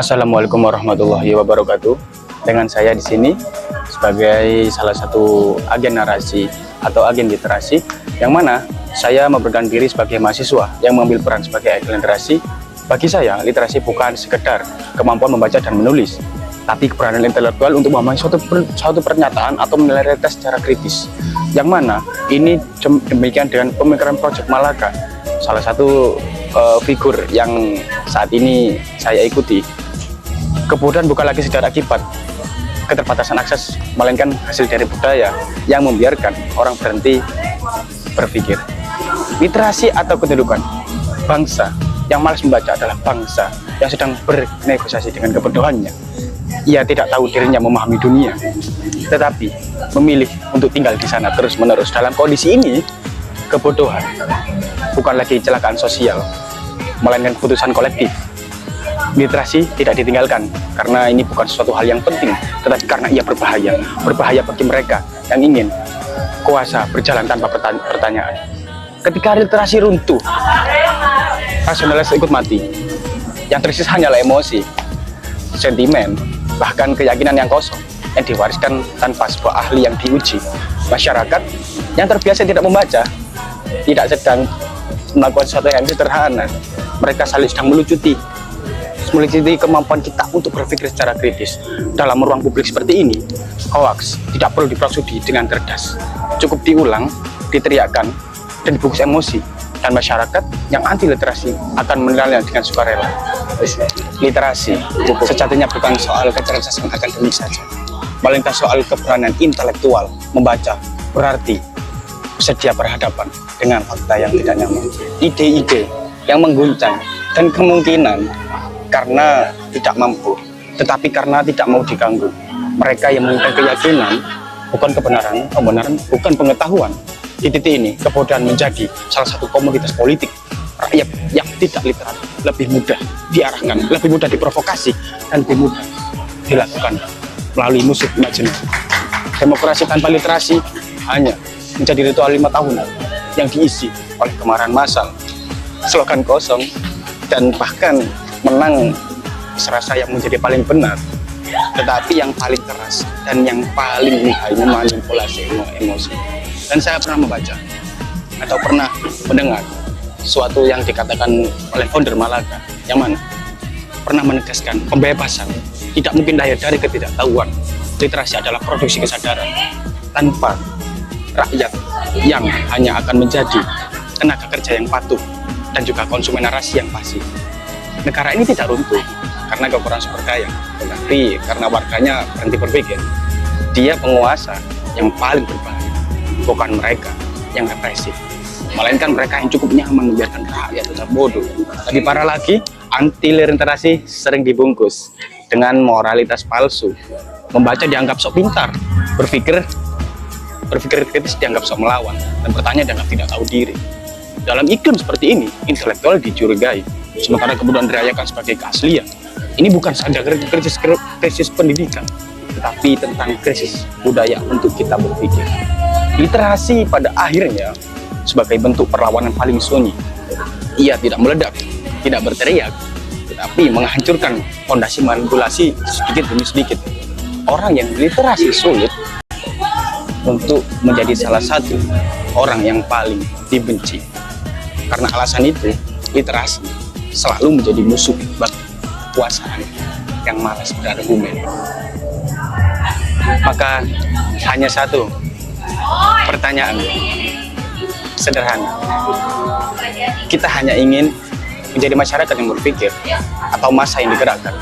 Assalamualaikum warahmatullahi wabarakatuh. Dengan saya di sini sebagai salah satu agen narasi atau agen literasi, yang mana saya memberikan diri sebagai mahasiswa yang mengambil peran sebagai agen literasi. Bagi saya, literasi bukan sekedar kemampuan membaca dan menulis, tapi keberanian intelektual untuk memahami suatu pernyataan atau menilai realitas secara kritis. Yang mana ini demikian dengan pemikiran Project Malaka, salah satu figur yang saat ini saya ikuti. Kebodohan bukan lagi sekedar akibat keterbatasan akses, melainkan hasil dari budaya yang membiarkan orang berhenti berpikir. Literasi atau kedudukan bangsa yang malas membaca adalah bangsa yang sedang bernegosiasi dengan kebodohannya. Ia tidak tahu dirinya memahami dunia, tetapi memilih untuk tinggal di sana terus-menerus. Dalam kondisi ini, kebodohan bukan lagi kecelakaan sosial, melainkan keputusan kolektif. Literasi tidak ditinggalkan karena ini bukan sesuatu hal yang penting, tetapi karena ia berbahaya bagi mereka yang ingin kuasa berjalan tanpa pertanyaan. Ketika literasi runtuh, rasionalitas ikut mati. Yang tersisa hanyalah emosi, sentimen, bahkan keyakinan yang kosong yang diwariskan tanpa sebuah ahli yang diuji. Masyarakat yang terbiasa tidak membaca tidak sedang melakukan sesuatu yang sederhana. Mereka sedang melucuti kemampuan kita untuk berpikir secara kritis. Dalam ruang publik seperti ini, hoax tidak perlu diprosudi dengan cerdas, cukup diulang, diteriakkan, dan dibungkus emosi, dan masyarakat yang anti literasi akan menilainya dengan sukarela. Literasi sejatinya bukan soal kecerdasan akademik saja, melainkan soal keberanian intelektual. Membaca berarti sedia berhadapan dengan fakta yang tidak nyaman, ide-ide yang mengguncang, dan kemungkinan karena tidak mampu, tetapi karena tidak mau diganggu. Mereka yang memiliki keyakinan bukan kebenaran bukan pengetahuan. Di titik ini, kebodohan menjadi salah satu komoditas politik. Rakyat yang tidak literat lebih mudah diarahkan, lebih mudah diprovokasi, dan lebih mudah dilakukan melalui musik imajinasi. Demokrasi tanpa literasi hanya menjadi ritual 5 tahunan yang diisi oleh kemarahan massal, slogan kosong, dan bahkan menang serasa yang menjadi paling benar, tetapi yang paling keras dan yang paling lihai memanipulasi emosi. Dan saya pernah membaca atau pernah mendengar suatu yang dikatakan oleh founder Malaka, yang mana pernah menegaskan pembebasan tidak mungkin lahir dari ketidaktahuan. Literasi adalah produksi kesadaran. Tanpa rakyat yang hanya akan menjadi tenaga kerja yang patuh dan juga konsumen narasi yang pasif, negara ini tidak runtuh karena kekurangan sumber daya, tetapi karena warganya berhenti berpikir. Dia penguasa yang paling berbahaya, bukan mereka yang represif, melainkan mereka yang cukup nyaman membiarkan rakyat tetap bodoh. Lebih parah lagi, anti literasi sering dibungkus dengan moralitas palsu. Membaca dianggap sok pintar, berpikir kritis dianggap sok melawan, dan bertanya dianggap tidak tahu diri. Dalam iklim seperti ini, intelektual dicurigai, sementara kemudian dirayakan sebagai keaslian. Ini bukan saja krisis pendidikan, tetapi tentang krisis budaya untuk kita berpikir. Literasi pada akhirnya sebagai bentuk perlawanan paling sunyi. Ia tidak meledak, tidak berteriak, tetapi menghancurkan fondasi manipulasi sedikit demi sedikit. Orang yang literasi sulit untuk menjadi salah satu orang yang paling dibenci. Karena alasan itu, literasi selalu menjadi musuh bagi kekuasaan yang malas berargumen. Maka hanya satu pertanyaan sederhana. Kita hanya ingin menjadi masyarakat yang berpikir atau massa yang digerakkan.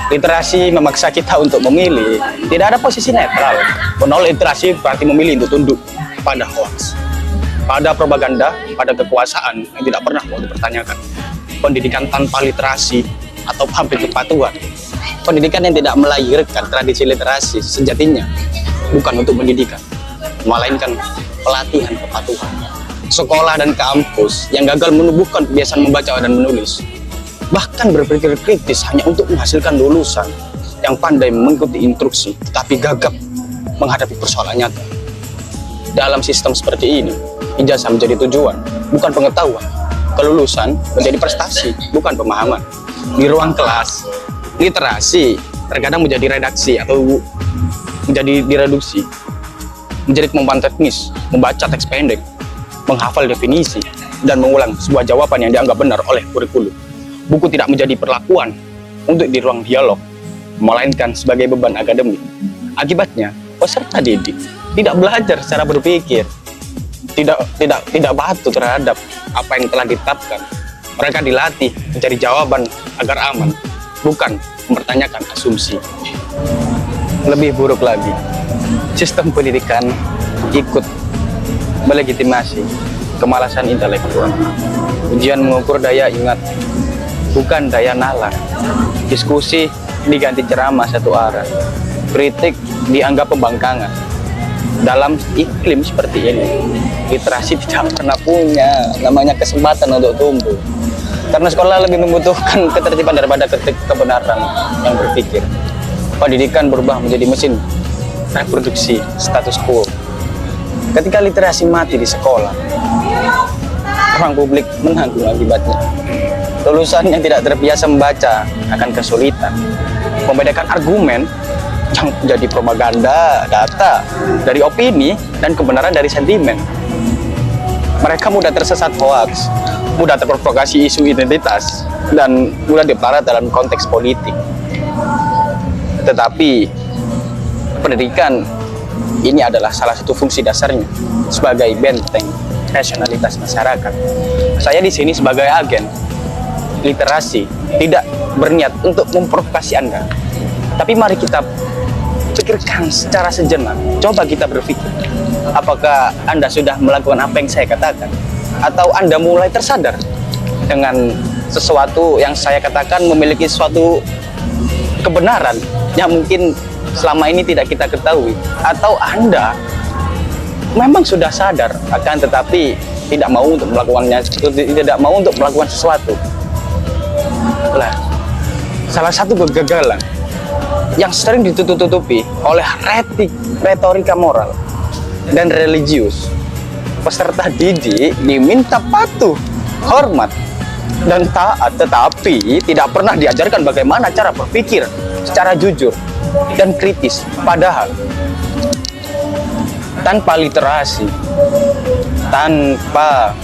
Literasi memaksa kita untuk memilih. Tidak ada posisi netral. Menolak literasi berarti memilih untuk tunduk pada hoax, pada propaganda, pada kekuasaan yang tidak pernah mau dipertanyakan. Pendidikan tanpa literasi atau pabrik kepatuhan, pendidikan yang tidak melahirkan tradisi literasi sejatinya bukan untuk pendidikan, melainkan pelatihan kepatuhan. Sekolah dan kampus yang gagal menumbuhkan kebiasaan membaca dan menulis, bahkan berpikir kritis hanya untuk menghasilkan lulusan yang pandai mengikuti instruksi tapi gagap menghadapi persoalan nyata. Dalam sistem seperti ini, ijazah menjadi tujuan, bukan pengetahuan. Kelulusan menjadi prestasi, bukan pemahaman. Di ruang kelas, literasi terkadang menjadi redaksi atau menjadi direduksi menjadi kemampuan teknis, membaca teks pendek, menghafal definisi, dan mengulang sebuah jawaban yang dianggap benar oleh kurikulum. Buku tidak menjadi perlakuan untuk di ruang dialog, melainkan sebagai beban akademik. Akibatnya, peserta didik tidak belajar secara berpikir, tidak patuh terhadap apa yang telah ditetapkan. Mereka dilatih mencari jawaban agar aman, bukan mempertanyakan asumsi. Lebih buruk lagi, sistem pendidikan ikut melegitimasi kemalasan intelektual. Ujian mengukur daya ingat, bukan daya nalar. Diskusi diganti ceramah satu arah. Kritik dianggap pembangkangan. Dalam iklim seperti ini, literasi tidak pernah punya namanya kesempatan untuk tumbuh. Karena sekolah lebih membutuhkan ketertiban daripada kebenaran yang berpikir. Pendidikan berubah menjadi mesin reproduksi status quo. Ketika literasi mati di sekolah, ruang publik menanggung akibatnya. Lulusan yang tidak terbiasa membaca akan kesulitan membedakan argumen yang menjadi propaganda, data dari opini, dan kebenaran dari sentimen. Mereka mudah tersesat hoaks, mudah terprovokasi isu identitas, dan mudah dipelihara dalam konteks politik. Tetapi pendidikan ini adalah salah satu fungsi dasarnya sebagai benteng rasionalitas masyarakat. Saya di sini sebagai agen literasi tidak berniat untuk memprovokasi Anda. Tapi mari kita pikirkan secara sejenak. Coba kita berpikir, apakah Anda sudah melakukan apa yang saya katakan? Atau Anda mulai tersadar dengan sesuatu yang saya katakan memiliki suatu kebenaran yang mungkin selama ini tidak kita ketahui? Atau Anda memang sudah sadar akan tetapi tidak mau untuk melakukannya, tidak mau untuk melakukan sesuatu? Lah, salah satu kegagalan yang sering ditutup-tutupi oleh retorika moral dan religius, peserta didik diminta patuh, hormat, dan taat, tetapi tidak pernah diajarkan bagaimana cara berpikir secara jujur dan kritis. Padahal tanpa literasi, tanpa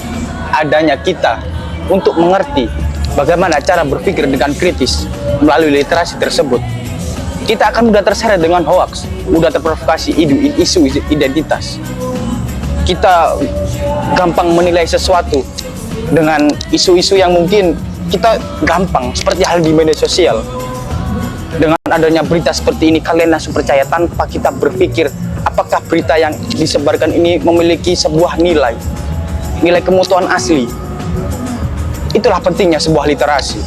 adanya kita untuk mengerti bagaimana cara berpikir dengan kritis melalui literasi tersebut, kita akan mudah terseret dengan hoaks, mudah terprovokasi isu identitas. Kita gampang menilai sesuatu dengan isu-isu yang mungkin kita gampang, seperti hal di media sosial. Dengan adanya berita seperti ini, kalian langsung percaya tanpa kita berpikir apakah berita yang disebarkan ini memiliki sebuah nilai kemutuan asli. Itulah pentingnya sebuah literasi.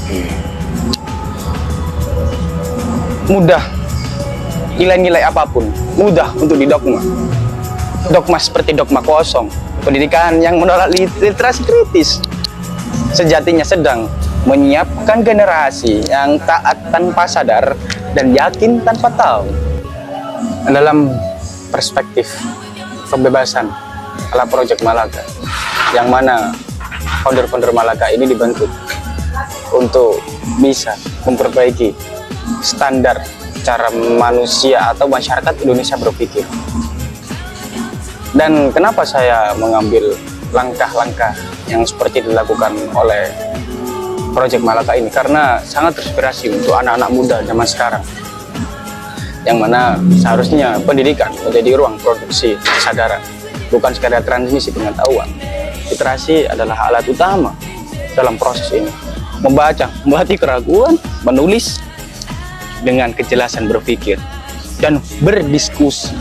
Mudah, nilai-nilai apapun mudah untuk didogma. Dogma seperti dogma kosong. Pendidikan yang menolak literasi kritis sejatinya sedang menyiapkan generasi yang taat tanpa sadar dan yakin tanpa tahu. Dalam perspektif kebebasan ala Project Malaka, yang mana founder-founder Malaka ini dibentuk untuk bisa memperbaiki standar cara manusia atau masyarakat Indonesia berpikir. Dan kenapa saya mengambil langkah-langkah yang seperti dilakukan oleh Project Malaka ini? Karena sangat terinspirasi untuk anak-anak muda zaman sekarang, yang mana seharusnya pendidikan menjadi ruang produksi kesadaran, bukan sekadar transmisi pengetahuan. Literasi adalah alat utama dalam proses ini. Membaca, melatih keraguan, menulis dengan kejelasan berpikir, dan berdiskusi,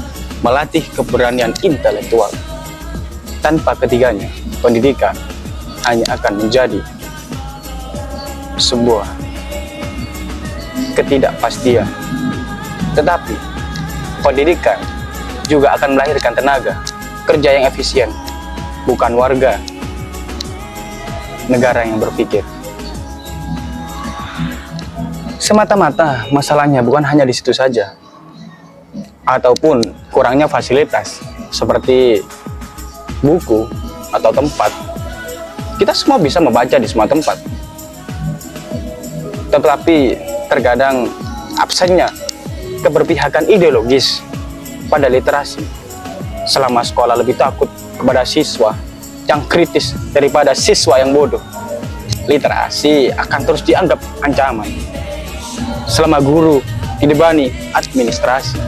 melatih keberanian intelektual. Tanpa ketiganya, pendidikan hanya akan menjadi sebuah ketidakpastian. Tetapi pendidikan juga akan melahirkan tenaga kerja yang efisien, bukan warga negara yang berpikir. Semata-mata masalahnya bukan hanya di situ saja, ataupun kurangnya fasilitas seperti buku atau tempat. Kita semua bisa membaca di semua tempat, tetapi terkadang absennya keberpihakan ideologis pada literasi. Selama sekolah lebih takut kepada siswa yang kritis daripada siswa yang bodoh, literasi akan terus dianggap ancaman. Selama guru dibebani administrasi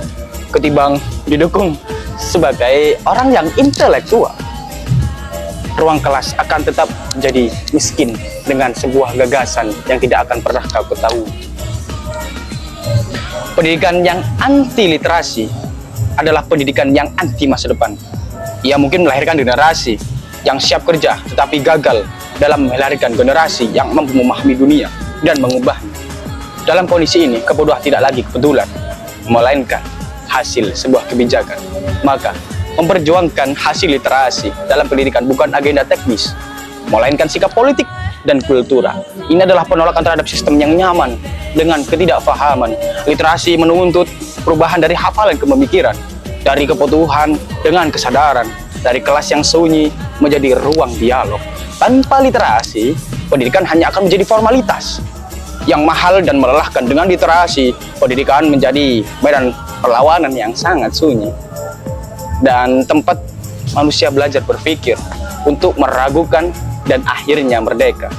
ketimbang didukung sebagai orang yang intelektual, ruang kelas akan tetap jadi miskin dengan sebuah gagasan yang tidak akan pernah kau ketahui. Pendidikan yang anti literasi adalah pendidikan yang anti masa depan. Ia mungkin melahirkan generasi yang siap kerja tetapi gagal dalam melahirkan generasi yang mampu memahami dunia dan mengubahnya. Dalam kondisi ini, kebodohan tidak lagi kebetulan, melainkan hasil sebuah kebijakan. Maka, memperjuangkan hasil literasi dalam pendidikan bukan agenda teknis, melainkan sikap politik dan kultural. Ini adalah penolakan terhadap sistem yang nyaman dengan ketidakfahaman. Literasi menuntut perubahan dari hafalan ke pemikiran, dari kebutuhan dengan kesadaran, dari kelas yang sunyi menjadi ruang dialog. Tanpa literasi, pendidikan hanya akan menjadi formalitas yang mahal dan melelahkan. Dengan literasi, pendidikan menjadi medan perlawanan yang sangat sunyi dan tempat manusia belajar berpikir untuk meragukan dan akhirnya merdeka.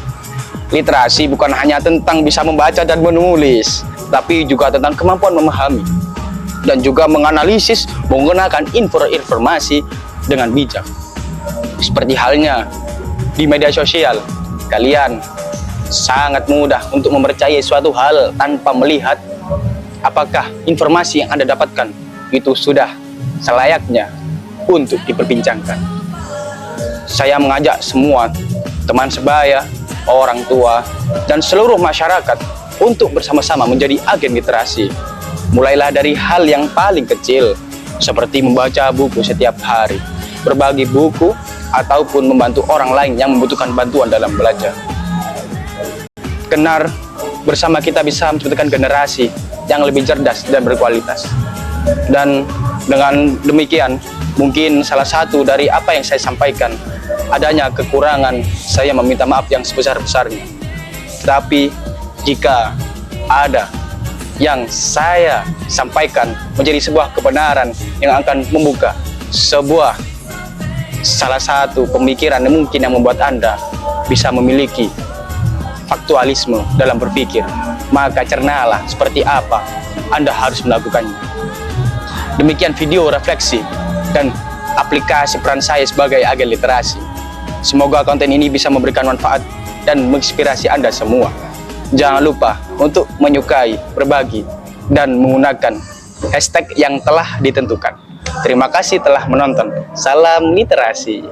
Literasi bukan hanya tentang bisa membaca dan menulis, tapi juga tentang kemampuan memahami dan juga menganalisis menggunakan informasi dengan bijak. Seperti halnya di media sosial, kalian sangat mudah untuk mempercayai suatu hal tanpa melihat apakah informasi yang Anda dapatkan itu sudah selayaknya untuk diperbincangkan. Saya mengajak semua teman sebaya, orang tua, dan seluruh masyarakat untuk bersama-sama menjadi agen literasi. Mulailah dari hal yang paling kecil, seperti membaca buku setiap hari, berbagi buku, ataupun membantu orang lain yang membutuhkan bantuan dalam belajar. Kenar, bersama kita bisa menciptakan generasi yang lebih cerdas dan berkualitas. Dan dengan demikian, mungkin salah satu dari apa yang saya sampaikan adanya kekurangan, saya meminta maaf yang sebesar-besarnya. Tapi jika ada yang saya sampaikan menjadi sebuah kebenaran yang akan membuka sebuah salah satu pemikiran yang mungkin yang membuat Anda bisa memiliki faktualisme dalam berpikir, maka cernalah seperti apa Anda harus melakukannya. Demikian video refleksi dan aplikasi peran saya sebagai agen literasi. Semoga konten ini bisa memberikan manfaat dan menginspirasi Anda semua. Jangan lupa untuk menyukai, berbagi, dan menggunakan hashtag yang telah ditentukan. Terima kasih telah menonton. Salam literasi.